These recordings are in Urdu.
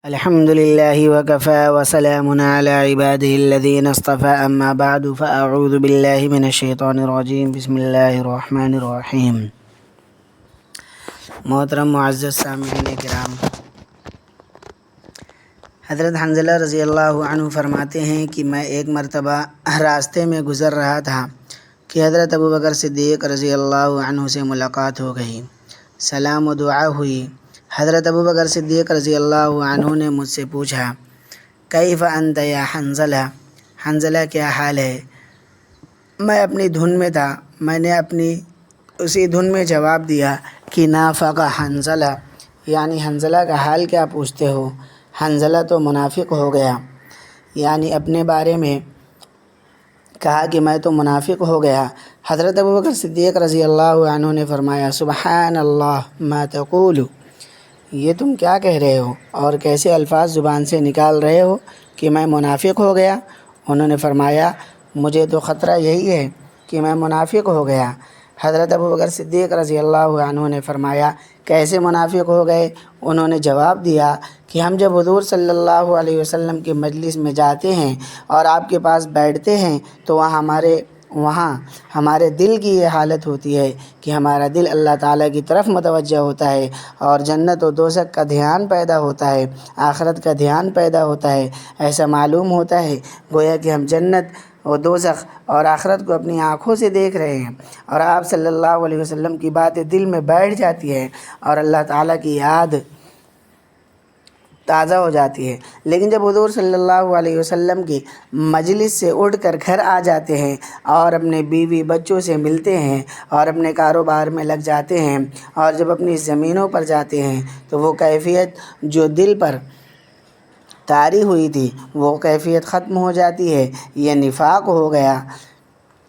الحمد لله وكفى وسلام على عباده الذين اصطفى أما بعد فأعوذ بالله من الشيطان الرجيم بسم الله الرحمن الرحیم۔ محترم معزز سامعین کرام، حضرت حنظلہ رضی اللہ عنہ فرماتے ہیں کہ میں ایک مرتبہ راستے میں گزر رہا تھا کہ حضرت ابوبکر صدیق رضی اللہ عنہ سے ملاقات ہو گئی، سلام و دعا ہوئی۔ حضرت ابوبکر صدیق رضی اللہ عنہ نے مجھ سے پوچھا، کیف انت یا حنظلہ، حنظلہ کیا حال ہے؟ میں اپنی دھن میں تھا، میں نے اپنی اسی دھن میں جواب دیا کہ نافق حنظلہ، یعنی حنظلہ کا حال کیا پوچھتے ہو؟ حنظلہ تو منافق ہو گیا، یعنی اپنے بارے میں کہا کہ میں تو منافق ہو گیا۔ حضرت ابوبکر صدیق رضی اللہ عنہ نے فرمایا، سبحان اللہ ما تقول، یہ تم کیا کہہ رہے ہو اور کیسے الفاظ زبان سے نکال رہے ہو کہ میں منافق ہو گیا؟ انہوں نے فرمایا، مجھے تو خطرہ یہی ہے کہ میں منافق ہو گیا۔ حضرت ابوبکر صدیق رضی اللہ عنہ نے فرمایا، کیسے منافق ہو گئے؟ انہوں نے جواب دیا کہ ہم جب حضور صلی اللہ علیہ وسلم کے مجلس میں جاتے ہیں اور آپ کے پاس بیٹھتے ہیں تو وہاں ہمارے دل کی یہ حالت ہوتی ہے کہ ہمارا دل اللہ تعالیٰ کی طرف متوجہ ہوتا ہے اور جنت و دوزخ کا دھیان پیدا ہوتا ہے، آخرت کا دھیان پیدا ہوتا ہے۔ ایسا معلوم ہوتا ہے گویا کہ ہم جنت و دوزخ اور آخرت کو اپنی آنکھوں سے دیکھ رہے ہیں، اور آپ صلی اللہ علیہ وسلم کی باتیں دل میں بیٹھ جاتی ہے اور اللہ تعالیٰ کی یاد تازہ ہو جاتی ہے۔ لیکن جب حضور صلی اللہ علیہ وسلم کی مجلس سے اٹھ کر گھر آ جاتے ہیں اور اپنے بیوی بچوں سے ملتے ہیں اور اپنے کاروبار میں لگ جاتے ہیں اور جب اپنی زمینوں پر جاتے ہیں تو وہ کیفیت جو دل پر طاری ہوئی تھی وہ کیفیت ختم ہو جاتی ہے۔ یہ نفاق ہو گیا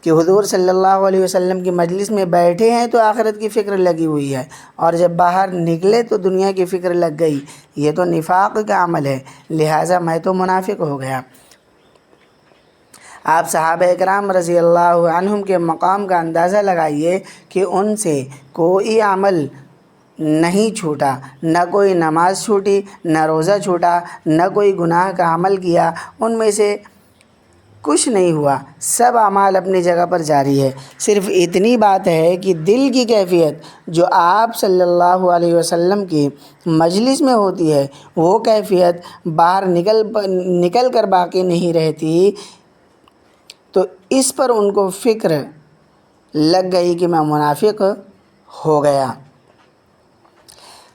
کہ حضور صلی اللہ علیہ وسلم کی مجلس میں بیٹھے ہیں تو آخرت کی فکر لگی ہوئی ہے، اور جب باہر نکلے تو دنیا کی فکر لگ گئی۔ یہ تو نفاق کا عمل ہے، لہٰذا میں تو منافق ہو گیا۔ آپ صحابہ کرام رضی اللہ عنہم کے مقام کا اندازہ لگائیے کہ ان سے کوئی عمل نہیں چھوٹا، نہ کوئی نماز چھوٹی، نہ روزہ چھوٹا، نہ کوئی گناہ کا عمل کیا، ان میں سے کچھ نہیں ہوا، سب اعمال اپنی جگہ پر جاری ہے۔ صرف اتنی بات ہے کہ دل کی کیفیت جو آپ صلی اللہ علیہ وسلم کی مجلس میں ہوتی ہے وہ کیفیت باہر نکل کر باقی نہیں رہتی، تو اس پر ان کو فکر لگ گئی کہ میں منافق ہو گیا،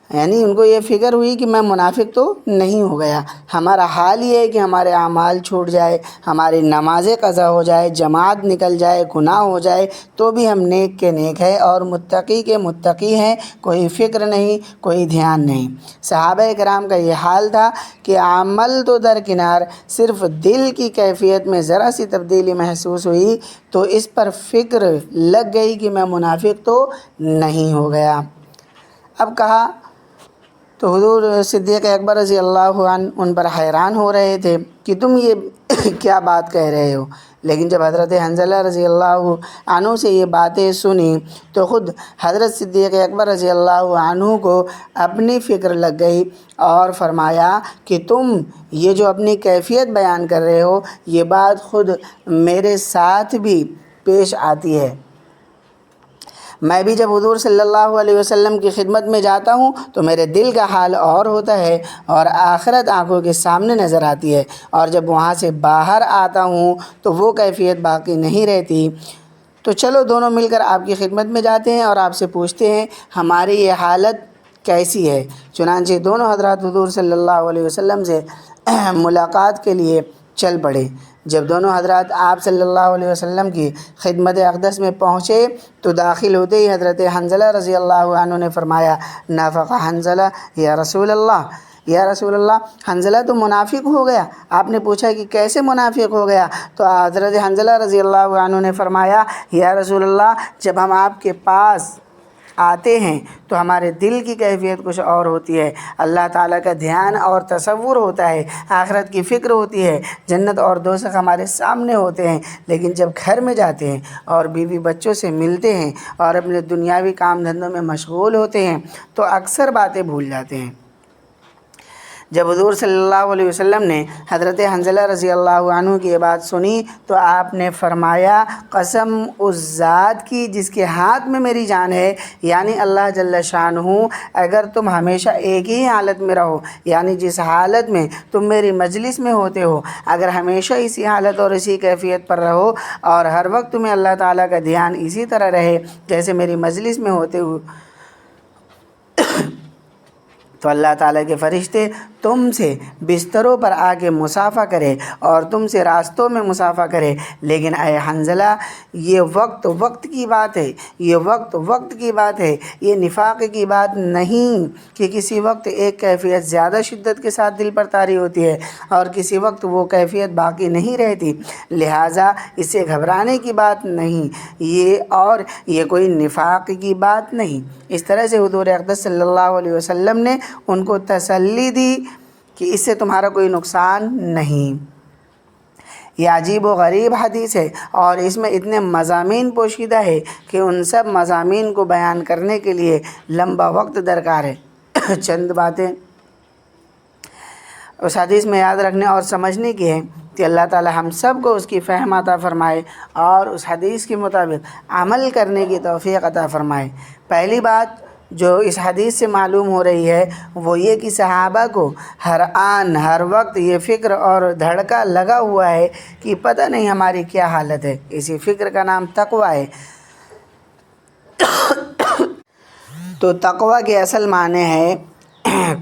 یعنی ان کو یہ فکر ہوئی کہ میں منافق تو نہیں ہو گیا۔ ہمارا حال یہ ہے کہ ہمارے اعمال چھوٹ جائے، ہماری نمازیں قضا ہو جائے، جماعت نکل جائے، گناہ ہو جائے، تو بھی ہم نیک کے نیک ہیں اور متقی کے متقی ہیں، کوئی فکر نہیں، کوئی دھیان نہیں۔ صحابہ کرام کا یہ حال تھا کہ عمل تو درکنار، صرف دل کی کیفیت میں ذرا سی تبدیلی محسوس ہوئی تو اس پر فکر لگ گئی کہ میں منافق تو نہیں ہو گیا۔ اب کہا تو حضور صدیق اکبر رضی اللہ عنہ ان پر حیران ہو رہے تھے کہ تم یہ کیا بات کہہ رہے ہو۔ لیکن جب حضرت حنظلہ رضی اللہ عنہ سے یہ باتیں سنی تو خود حضرت صدیق اکبر رضی اللہ عنہ کو اپنی فکر لگ گئی اور فرمایا کہ تم یہ جو اپنی کیفیت بیان کر رہے ہو یہ بات خود میرے ساتھ بھی پیش آتی ہے۔ میں بھی جب حضور صلی اللہ علیہ وسلم کی خدمت میں جاتا ہوں تو میرے دل کا حال اور ہوتا ہے اور آخرت آنکھوں کے سامنے نظر آتی ہے، اور جب وہاں سے باہر آتا ہوں تو وہ کیفیت باقی نہیں رہتی۔ تو چلو دونوں مل کر آپ کی خدمت میں جاتے ہیں اور آپ سے پوچھتے ہیں ہماری یہ حالت کیسی ہے۔ چنانچہ دونوں حضرات حضور صلی اللہ علیہ وسلم سے ملاقات کے لیے چل پڑے۔ جب دونوں حضرات آپ صلی اللہ علیہ وسلم کی خدمت اقدس میں پہنچے تو داخل ہوتے ہی حضرت حنظلہ رضی اللہ عنہ نے فرمایا، نافق حنظلہ یا رسول اللہ، یا رسول اللہ حنظلہ تو منافق ہو گیا۔ آپ نے پوچھا کہ کیسے منافق ہو گیا؟ تو حضرت حنظلہ رضی اللہ عنہ نے فرمایا، یا رسول اللہ جب ہم آپ کے پاس آتے ہیں تو ہمارے دل کی کیفیت کچھ اور ہوتی ہے، اللہ تعالیٰ کا دھیان اور تصور ہوتا ہے، آخرت کی فکر ہوتی ہے، جنت اور دوزخ ہمارے سامنے ہوتے ہیں، لیکن جب گھر میں جاتے ہیں اور بیوی بچوں سے ملتے ہیں اور اپنے دنیاوی کام دھندوں میں مشغول ہوتے ہیں تو اکثر باتیں بھول جاتے ہیں۔ جب حضور صلی اللہ علیہ وسلم نے حضرت حنظلہ رضی اللہ عنہ کی یہ بات سنی تو آپ نے فرمایا قسم اس ذات کی جس کے ہاتھ میں میری جان ہے، یعنی اللہ جل شانہ، اگر تم ہمیشہ ایک ہی حالت میں رہو، یعنی جس حالت میں تم میری مجلس میں ہوتے ہو، اگر ہمیشہ اسی حالت اور اسی کیفیت پر رہو اور ہر وقت تمہیں اللہ تعالیٰ کا دھیان اسی طرح رہے جیسے میری مجلس میں ہوتے ہو، تو اللہ تعالیٰ کے فرشتے تم سے بستروں پر آ کے مصافحہ کرے اور تم سے راستوں میں مصافحہ کرے۔ لیکن اے حنظلہ، یہ وقت کی بات ہے، یہ وقت کی بات ہے، یہ نفاق کی بات نہیں کہ کسی وقت ایک کیفیت زیادہ شدت کے ساتھ دل پر طاری ہوتی ہے اور کسی وقت وہ کیفیت باقی نہیں رہتی، لہٰذا اس سے گھبرانے کی بات نہیں، یہ کوئی نفاق کی بات نہیں۔ اس طرح سے حضور اقدس صلی اللہ علیہ وسلم نے ان کو تسلی دی کہ اس سے تمہارا کوئی نقصان نہیں۔ یہ عجیب و غریب حدیث ہے اور اس میں اتنے مضامین پوشیدہ ہے کہ ان سب مضامین کو بیان کرنے کے لیے لمبا وقت درکار ہے۔ چند باتیں اس حدیث میں یاد رکھنے اور سمجھنے کی ہے کہ اللہ تعالی ہم سب کو اس کی فہم عطا فرمائے اور اس حدیث کے مطابق عمل کرنے کی توفیق عطا فرمائے۔ پہلی بات جو اس حدیث سے معلوم ہو رہی ہے وہ یہ کہ صحابہ کو ہر آن ہر وقت یہ فکر اور دھڑکا لگا ہوا ہے کہ پتہ نہیں ہماری کیا حالت ہے۔ اسی فکر کا نام تقویٰ ہے۔ تو تقویٰ کے اصل معنی ہے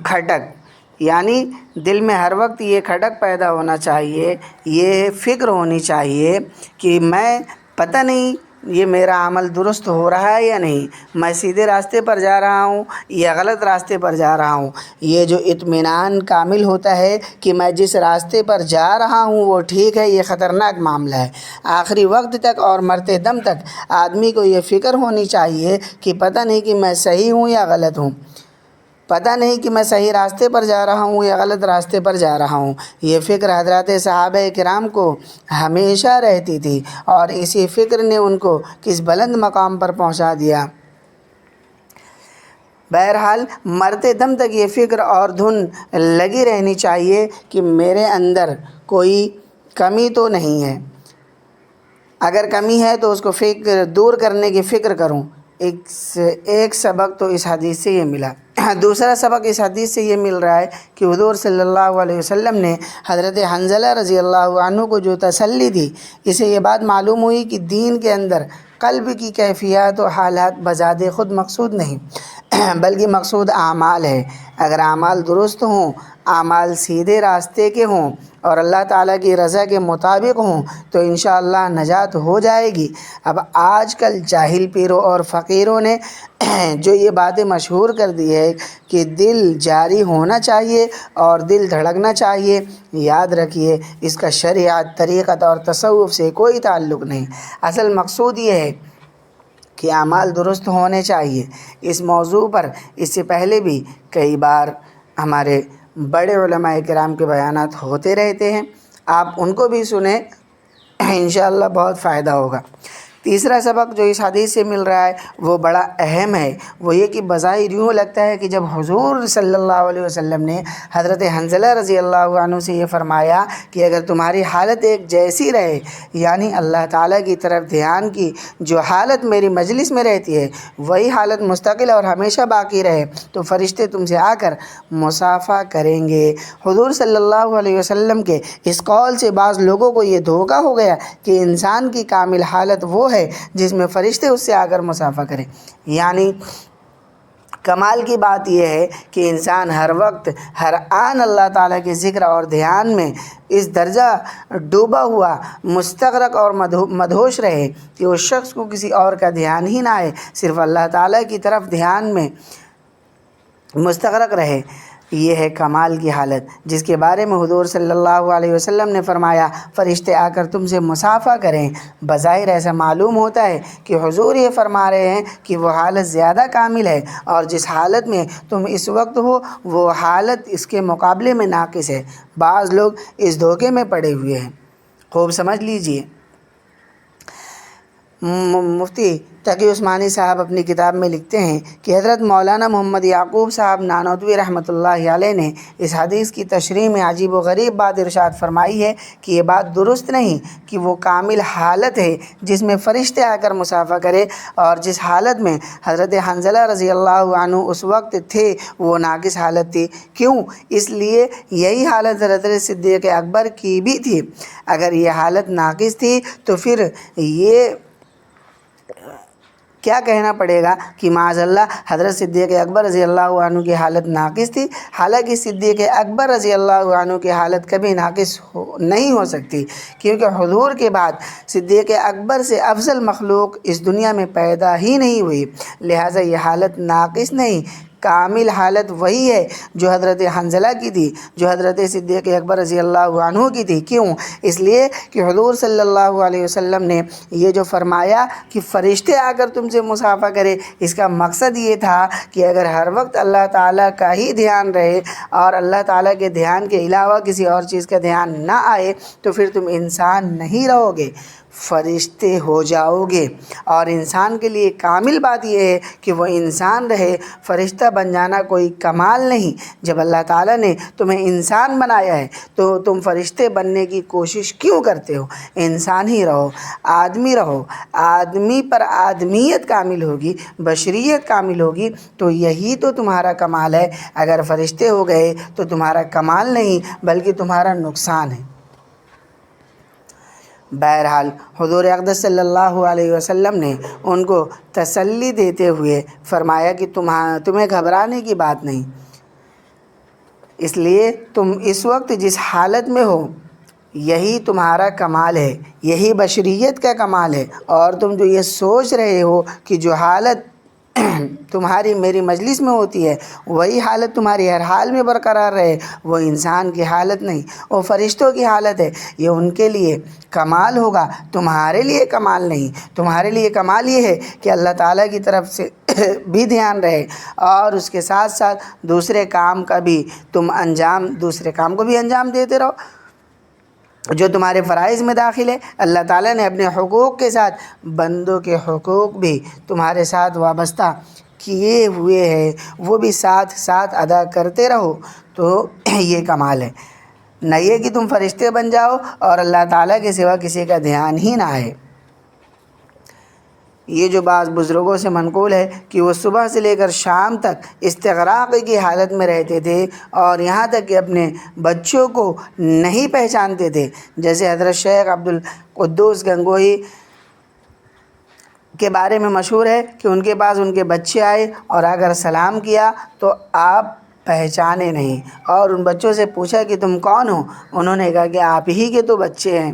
کھٹک، یعنی دل میں ہر وقت یہ کھٹک پیدا ہونا چاہیے، یہ فکر ہونی چاہیے کہ میں پتہ نہیں یہ میرا عمل درست ہو رہا ہے یا نہیں، میں سیدھے راستے پر جا رہا ہوں یا غلط راستے پر جا رہا ہوں۔ یہ جو اطمینان کامل ہوتا ہے کہ میں جس راستے پر جا رہا ہوں وہ ٹھیک ہے، یہ خطرناک معاملہ ہے۔ آخری وقت تک اور مرتے دم تک آدمی کو یہ فکر ہونی چاہیے کہ پتہ نہیں کہ میں صحیح ہوں یا غلط ہوں، پتہ نہیں کہ میں صحیح راستے پر جا رہا ہوں یا غلط راستے پر جا رہا ہوں۔ یہ فکر حضرات صحابہ کرام کو ہمیشہ رہتی تھی اور اسی فکر نے ان کو کس بلند مقام پر پہنچا دیا۔ بہرحال مرتے دم تک یہ فکر اور دھن لگی رہنی چاہیے کہ میرے اندر کوئی کمی تو نہیں ہے، اگر کمی ہے تو اس کو دور کرنے کی فکر کروں۔ ایک سبق تو اس حدیث سے یہ ملا۔ دوسرا سبق اس حدیث سے یہ مل رہا ہے کہ حضور صلی اللہ علیہ وسلم نے حضرت حنظلہ رضی اللہ عنہ کو جو تسلی دی، اسے یہ بات معلوم ہوئی کہ دین کے اندر قلب کی کیفیات و حالات بذات خود مقصود نہیں، بلکہ مقصود اعمال ہے۔ اگر اعمال درست ہوں، اعمال سیدھے راستے کے ہوں اور اللہ تعالیٰ کی رضا کے مطابق ہوں تو انشاءاللہ نجات ہو جائے گی۔ اب آج کل جاہل پیروں اور فقیروں نے جو یہ باتیں مشہور کر دی ہے کہ دل جاری ہونا چاہیے اور دل دھڑکنا چاہیے، یاد رکھیے اس کا شریعت، طریقت اور تصوف سے کوئی تعلق نہیں۔ اصل مقصود یہ ہے کہ اعمال درست ہونے چاہیے۔ اس موضوع پر اس سے پہلے بھی کئی بار ہمارے بڑے علماء کرام کے بیانات ہوتے رہتے ہیں، آپ ان کو بھی سنیں، انشاءاللہ بہت فائدہ ہوگا۔ تیسرا سبق جو اس حدیث سے مل رہا ہے وہ بڑا اہم ہے، وہ یہ کہ بظاہر یوں لگتا ہے کہ جب حضور صلی اللہ علیہ وسلم نے حضرت حنظلہ رضی اللہ عنہ سے یہ فرمایا کہ اگر تمہاری حالت ایک جیسی رہے، یعنی اللہ تعالیٰ کی طرف دھیان کی جو حالت میری مجلس میں رہتی ہے وہی حالت مستقل اور ہمیشہ باقی رہے، تو فرشتے تم سے آ کر مصافحہ کریں گے۔ حضور صلی اللہ علیہ وسلم کے اس قول سے بعض لوگوں کو یہ دھوکہ ہو گیا کہ انسان کی کامل حالت وہ ہے جس میں فرشتے اس سے آ کر مصافحہ کریں، یعنی کمال کی بات یہ ہے کہ انسان ہر وقت ہر آن اللہ تعالیٰ کے ذکر اور دھیان میں اس درجہ ڈوبا ہوا، مستغرق اور مدہوش رہے کہ اس شخص کو کسی اور کا دھیان ہی نہ آئے، صرف اللہ تعالیٰ کی طرف دھیان میں مستغرق رہے۔ یہ ہے کمال کی حالت جس کے بارے میں حضور صلی اللہ علیہ وسلم نے فرمایا فرشتے آ کر تم سے مصافحہ کریں۔ بظاہر ایسا معلوم ہوتا ہے کہ حضور یہ فرما رہے ہیں کہ وہ حالت زیادہ کامل ہے اور جس حالت میں تم اس وقت ہو وہ حالت اس کے مقابلے میں ناقص ہے۔ بعض لوگ اس دھوکے میں پڑے ہوئے ہیں، خوب سمجھ لیجئے۔ مفتی تقی عثمانی صاحب اپنی کتاب میں لکھتے ہیں کہ حضرت مولانا محمد یعقوب صاحب نانوتوی رحمۃ اللہ علیہ نے اس حدیث کی تشریح میں عجیب و غریب بات ارشاد فرمائی ہے کہ یہ بات درست نہیں کہ وہ کامل حالت ہے جس میں فرشتے آ کر مصافحہ کرے، اور جس حالت میں حضرت حنظلہ رضی اللہ عنہ اس وقت تھے وہ ناقص حالت تھی۔ کیوں؟ اس لیے یہی حالت حضرت صدیق اکبر کی بھی تھی۔ اگر یہ حالت ناقص تھی تو پھر یہ کیا کہنا پڑے گا کہ معاذ اللہ حضرت صدیق اکبر رضی اللہ عنہ کی حالت ناقص تھی، حالانکہ صدیق اکبر رضی اللہ عنہ کی حالت کبھی ناقص نہیں ہو سکتی، کیونکہ حضور کے بعد صدیق اکبر سے افضل مخلوق اس دنیا میں پیدا ہی نہیں ہوئی، لہٰذا یہ حالت ناقص نہیں، کامل حالت وہی ہے جو حضرت حنظلہ کی تھی، جو حضرت صدیق اکبر رضی اللہ عنہ کی تھی۔ کیوں؟ اس لیے کہ حضور صلی اللہ علیہ وسلم نے یہ جو فرمایا کہ فرشتے آ کر تم سے مصافحہ کرے، اس کا مقصد یہ تھا کہ اگر ہر وقت اللہ تعالیٰ کا ہی دھیان رہے اور اللہ تعالیٰ کے دھیان کے علاوہ کسی اور چیز کا دھیان نہ آئے تو پھر تم انسان نہیں رہو گے، فرشتے ہو جاؤ گے۔ اور انسان کے لیے کامل بات یہ ہے کہ وہ انسان رہے، فرشتہ بن جانا کوئی کمال نہیں۔ جب اللہ تعالیٰ نے تمہیں انسان بنایا ہے تو تم فرشتے بننے کی کوشش کیوں کرتے ہو؟ انسان ہی رہو، آدمی رہو، آدمی پر آدمیت کامل ہوگی، بشریت کامل ہوگی، تو یہی تو تمہارا کمال ہے۔ اگر فرشتے ہو گئے تو تمہارا کمال نہیں بلکہ تمہارا نقصان ہے۔ بہرحال حضور اقدس صلی اللہ علیہ وسلم نے ان کو تسلی دیتے ہوئے فرمایا کہ تمہیں گھبرانے کی بات نہیں، اس لیے تم اس وقت جس حالت میں ہو یہی تمہارا کمال ہے، یہی بشریت کا کمال ہے، اور تم جو یہ سوچ رہے ہو کہ جو حالت تمہاری میری مجلس میں ہوتی ہے وہی حالت تمہاری ہر حال میں برقرار رہے، وہ انسان کی حالت نہیں، وہ فرشتوں کی حالت ہے، یہ ان کے لیے کمال ہوگا، تمہارے لیے کمال نہیں۔ تمہارے لیے کمال یہ ہے کہ اللہ تعالیٰ کی طرف سے بھی دھیان رہے اور اس کے ساتھ ساتھ دوسرے کام کو بھی انجام دیتے رہو جو تمہارے فرائض میں داخل ہے۔ اللہ تعالیٰ نے اپنے حقوق کے ساتھ بندوں کے حقوق بھی تمہارے ساتھ وابستہ کیے ہوئے ہیں، وہ بھی ساتھ ساتھ ادا کرتے رہو، تو یہ کمال ہے، نہ یہ کہ تم فرشتے بن جاؤ اور اللہ تعالیٰ کے سوا کسی کا دھیان ہی نہ آئے۔ یہ جو بعض بزرگوں سے منقول ہے کہ وہ صبح سے لے کر شام تک استغراق کی حالت میں رہتے تھے اور یہاں تک کہ اپنے بچوں کو نہیں پہچانتے تھے، جیسے حضرت شیخ عبدالقدوس گنگوہی کے بارے میں مشہور ہے کہ ان کے پاس ان کے بچے آئے اور اگر سلام کیا تو آپ پہچانے نہیں، اور ان بچوں سے پوچھا کہ تم کون ہو؟ انہوں نے کہا کہ آپ ہی کے تو بچے ہیں۔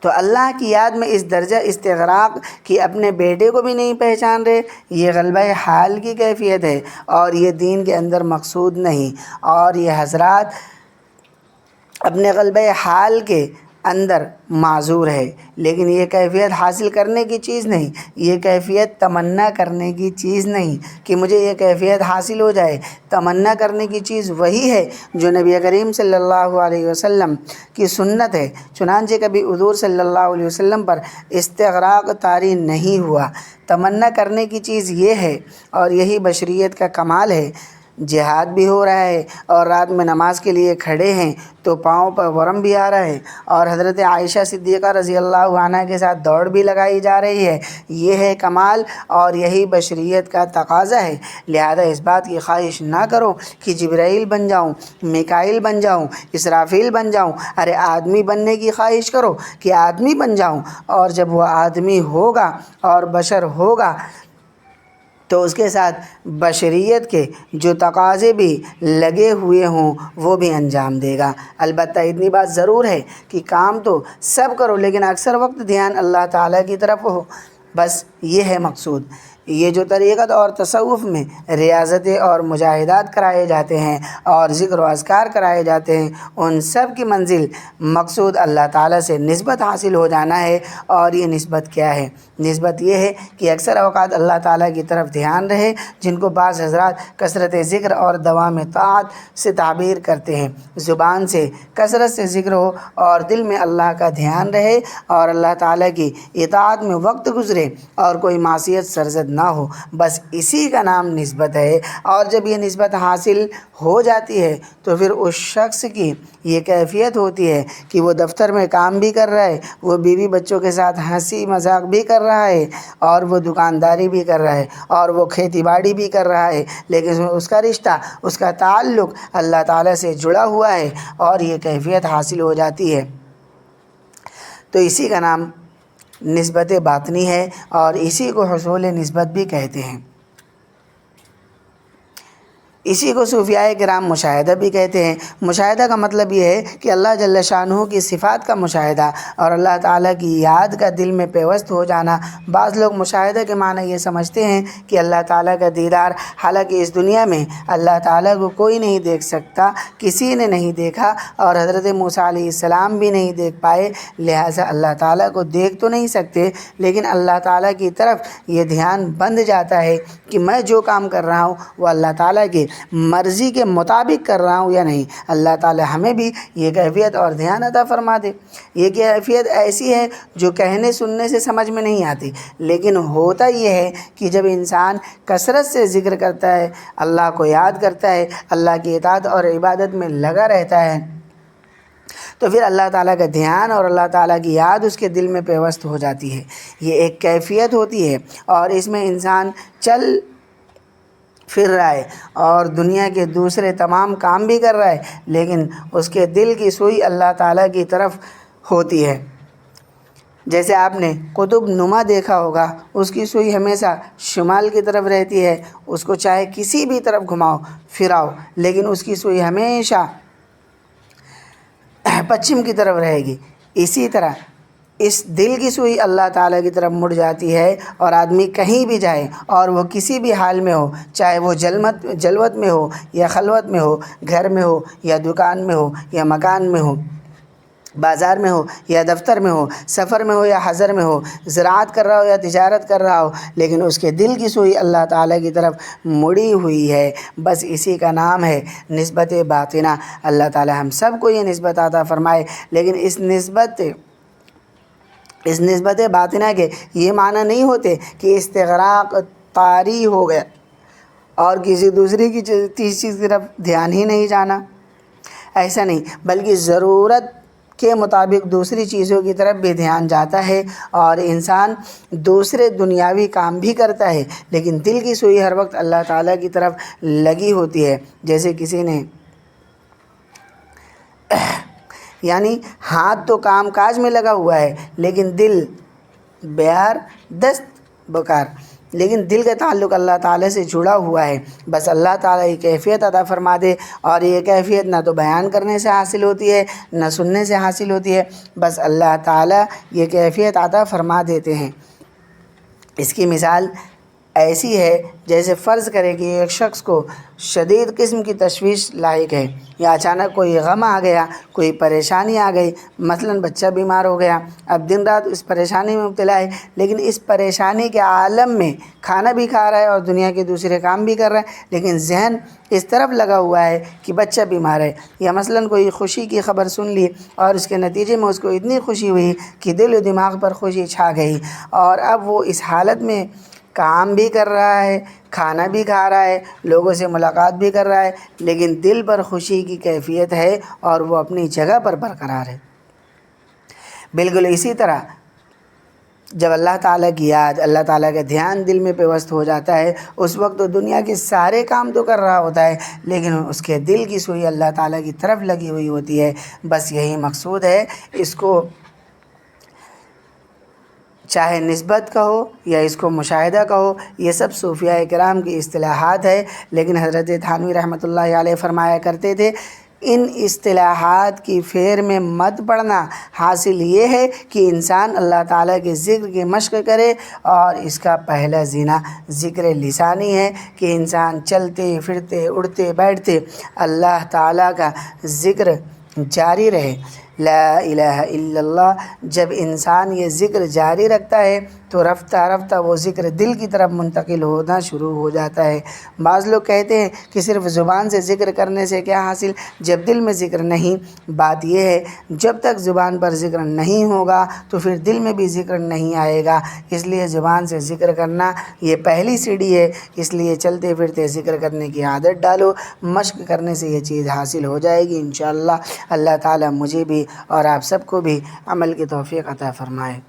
تو اللہ کی یاد میں اس درجہ استغراق کہ اپنے بیٹے کو بھی نہیں پہچان رہے، یہ غلبہ حال کی کیفیت ہے، اور یہ دین کے اندر مقصود نہیں، اور یہ حضرات اپنے غلبہ حال کے اندر معذور ہے، لیکن یہ کیفیت حاصل کرنے کی چیز نہیں، یہ کیفیت تمنا کرنے کی چیز نہیں کہ مجھے یہ کیفیت حاصل ہو جائے۔ تمنا کرنے کی چیز وہی ہے جو نبی کریم صلی اللہ علیہ وسلم کی سنت ہے، چنانچہ کبھی حضور صلی اللہ علیہ وسلم پر استغراق طاری نہیں ہوا۔ تمنا کرنے کی چیز یہ ہے، اور یہی بشریت کا کمال ہے۔ جہاد بھی ہو رہا ہے اور رات میں نماز کے لیے کھڑے ہیں تو پاؤں پر ورم بھی آ رہا ہے، اور حضرت عائشہ صدیقہ رضی اللہ عنہا کے ساتھ دوڑ بھی لگائی جا رہی ہے۔ یہ ہے کمال اور یہی بشریت کا تقاضا ہے۔ لہذا اس بات کی خواہش نہ کرو کہ جبرائیل بن جاؤں، میکائیل بن جاؤں، اسرافیل بن جاؤں، ارے آدمی بننے کی خواہش کرو کہ آدمی بن جاؤں، اور جب وہ آدمی ہوگا اور بشر ہوگا تو اس کے ساتھ بشریت کے جو تقاضے بھی لگے ہوئے ہوں وہ بھی انجام دے گا۔ البتہ اتنی بات ضرور ہے کہ کام تو سب کرو لیکن اکثر وقت دھیان اللہ تعالیٰ کی طرف ہو، بس یہ ہے مقصود۔ یہ جو طریقت اور تصوف میں ریاضتیں اور مجاہدات کرائے جاتے ہیں اور ذکر و اذکار کرائے جاتے ہیں، ان سب کی منزل مقصود اللہ تعالیٰ سے نسبت حاصل ہو جانا ہے۔ اور یہ نسبت کیا ہے؟ نسبت یہ ہے کہ اکثر اوقات اللہ تعالیٰ کی طرف دھیان رہے، جن کو بعض حضرات کثرت ذکر اور دوام طاعت سے تعبیر کرتے ہیں۔ زبان سے کثرت سے ذکر ہو اور دل میں اللہ کا دھیان رہے اور اللہ تعالیٰ کی اطاعت میں وقت گزرے اور کوئی معصیت سرزد نہ ہو، بس اسی کا نام نسبت ہے۔ اور جب یہ نسبت حاصل ہو جاتی ہے تو پھر اس شخص کی یہ کیفیت ہوتی ہے کہ وہ دفتر میں کام بھی کر رہا ہے، وہ بیوی بچوں کے ساتھ ہنسی مذاق بھی کر رہا ہے، اور وہ دکانداری بھی کر رہا ہے، اور وہ کھیتی باڑی بھی کر رہا ہے، لیکن اس کا رشتہ، اس کا تعلق اللہ تعالیٰ سے جڑا ہوا ہے، اور یہ کیفیت حاصل ہو جاتی ہے۔ تو اسی کا نام نسبت باطنی ہے، اور اسی کو حصول نسبت بھی کہتے ہیں۔ اسی کو صوفیاء کرام مشاہدہ بھی کہتے ہیں۔ مشاہدہ کا مطلب یہ ہے کہ اللہ جل شانہ کی صفات کا مشاہدہ اور اللہ تعالیٰ کی یاد کا دل میں پیوست ہو جانا۔ بعض لوگ مشاہدہ کے معنی یہ سمجھتے ہیں کہ اللہ تعالیٰ کا دیدار، حالانکہ اس دنیا میں اللہ تعالیٰ کو کوئی نہیں دیکھ سکتا، کسی نے نہیں دیکھا، اور حضرت موسیٰ علیہ السلام بھی نہیں دیکھ پائے، لہٰذا اللہ تعالیٰ کو دیکھ تو نہیں سکتے، لیکن اللہ تعالیٰ کی طرف یہ دھیان بند جاتا ہے کہ میں جو کام کر رہا ہوں وہ اللہ تعالیٰ کی مرضی کے مطابق کر رہا ہوں یا نہیں۔ اللہ تعالی ہمیں بھی یہ کیفیت اور دھیان عطا فرما دے۔ یہ کیفیت ایسی ہے جو کہنے سننے سے سمجھ میں نہیں آتی، لیکن ہوتا یہ ہے کہ جب انسان کثرت سے ذکر کرتا ہے، اللہ کو یاد کرتا ہے، اللہ کی اطاعت اور عبادت میں لگا رہتا ہے، تو پھر اللہ تعالیٰ کا دھیان اور اللہ تعالیٰ کی یاد اس کے دل میں پیوست ہو جاتی ہے۔ یہ ایک کیفیت ہوتی ہے، اور اس میں انسان چل پھر رہا ہے اور دنیا کے دوسرے تمام کام بھی کر رہا ہے، لیکن اس کے دل کی سوئی اللہ تعالیٰ کی طرف ہوتی ہے۔ جیسے آپ نے قطب نما دیکھا ہوگا، اس کی سوئی ہمیشہ شمال کی طرف رہتی ہے، اس کو چاہے کسی بھی طرف گھماؤ پھراؤ، لیکن اس کی سوئی ہمیشہ پچھم کی طرف رہے گی۔ اسی طرح اس دل کی سوئی اللہ تعالیٰ کی طرف مڑ جاتی ہے، اور آدمی کہیں بھی جائے اور وہ کسی بھی حال میں ہو، چاہے وہ جلوت میں ہو یا خلوت میں ہو، گھر میں ہو یا دکان میں ہو یا مکان میں ہو، بازار میں ہو یا دفتر میں ہو، سفر میں ہو یا حضر میں ہو، زراعت کر رہا ہو یا تجارت کر رہا ہو، لیکن اس کے دل کی سوئی اللہ تعالیٰ کی طرف مڑی ہوئی ہے، بس اسی کا نام ہے نسبت باطنہ۔ اللہ تعالیٰ ہم سب کو یہ نسبت عطا فرمائے۔ لیکن اس نسبت باطنہ کے یہ معنی نہیں ہوتے کہ استغراق طاری ہو گیا اور کسی دوسری کی تیسری چیز کی طرف دھیان ہی نہیں جانا، ایسا نہیں، بلکہ ضرورت کے مطابق دوسری چیزوں کی طرف بھی دھیان جاتا ہے، اور انسان دوسرے دنیاوی کام بھی کرتا ہے، لیکن دل کی سوئی ہر وقت اللہ تعالیٰ کی طرف لگی ہوتی ہے۔ جیسے کسی نے یعنی ہاتھ تو کام کاج میں لگا ہوا ہے، لیکن دل بیار دست بکار، لیکن دل کا تعلق اللہ تعالیٰ سے جڑا ہوا ہے۔ بس اللہ تعالیٰ یہ کیفیت عطا فرما دے، اور یہ کیفیت نہ تو بیان کرنے سے حاصل ہوتی ہے نہ سننے سے حاصل ہوتی ہے، بس اللہ تعالیٰ یہ کیفیت عطا فرما دیتے ہیں۔ اس کی مثال ایسی ہے جیسے فرض کرے کہ ایک شخص کو شدید قسم کی تشویش لاحق ہے، یا اچانک کوئی غم آ گیا، کوئی پریشانی آ گئی، مثلا بچہ بیمار ہو گیا، اب دن رات اس پریشانی میں مبتلا ہے، لیکن اس پریشانی کے عالم میں کھانا بھی کھا رہا ہے اور دنیا کے دوسرے کام بھی کر رہا ہے، لیکن ذہن اس طرف لگا ہوا ہے کہ بچہ بیمار ہے، یا مثلا کوئی خوشی کی خبر سن لی اور اس کے نتیجے میں اس کو اتنی خوشی ہوئی کہ دل و دماغ پر خوشی چھا گئی، اور اب وہ اس حالت میں کام بھی کر رہا ہے، کھانا بھی کھا رہا ہے، لوگوں سے ملاقات بھی کر رہا ہے، لیکن دل پر خوشی کی کیفیت ہے اور وہ اپنی جگہ پر برقرار ہے۔ بالکل اسی طرح جب اللہ تعالیٰ کی یاد، اللہ تعالیٰ کا دھیان دل میں پیوست ہو جاتا ہے، اس وقت تو دنیا کے سارے کام تو کر رہا ہوتا ہے، لیکن اس کے دل کی سوئی اللہ تعالیٰ کی طرف لگی ہوئی ہوتی ہے۔ بس یہی مقصود ہے۔ اس کو چاہے نسبت کہو یا اس کو مشاہدہ کہو، یہ سب صوفیاء کرام کی اصطلاحات ہے، لیکن حضرت تھانوی رحمۃ اللہ علیہ فرمایا کرتے تھے ان اصطلاحات کی پھیر میں مت پڑنا۔ حاصل یہ ہے کہ انسان اللہ تعالیٰ کے ذکر کی مشق کرے، اور اس کا پہلا زینہ ذکر لسانی ہے کہ انسان چلتے پھرتے اٹھتے بیٹھتے اللہ تعالیٰ کا ذکر جاری رہے۔ لا الہ الا اللہ۔ جب انسان یہ ذکر جاری رکھتا ہے تو رفتہ رفتہ وہ ذکر دل کی طرف منتقل ہونا شروع ہو جاتا ہے۔ بعض لوگ کہتے ہیں کہ صرف زبان سے ذکر کرنے سے کیا حاصل، جب دل میں ذکر نہیں۔ بات یہ ہے جب تک زبان پر ذکر نہیں ہوگا تو پھر دل میں بھی ذکر نہیں آئے گا۔ اس لیے زبان سے ذکر کرنا یہ پہلی سیڑھی ہے، اس لیے چلتے پھرتے ذکر کرنے کی عادت ڈالو۔ مشق کرنے سے یہ چیز حاصل ہو جائے گی انشاءاللہ۔ اللہ تعالیٰ مجھے بھی اور آپ سب کو بھی عمل کی توفیق عطا فرمائے۔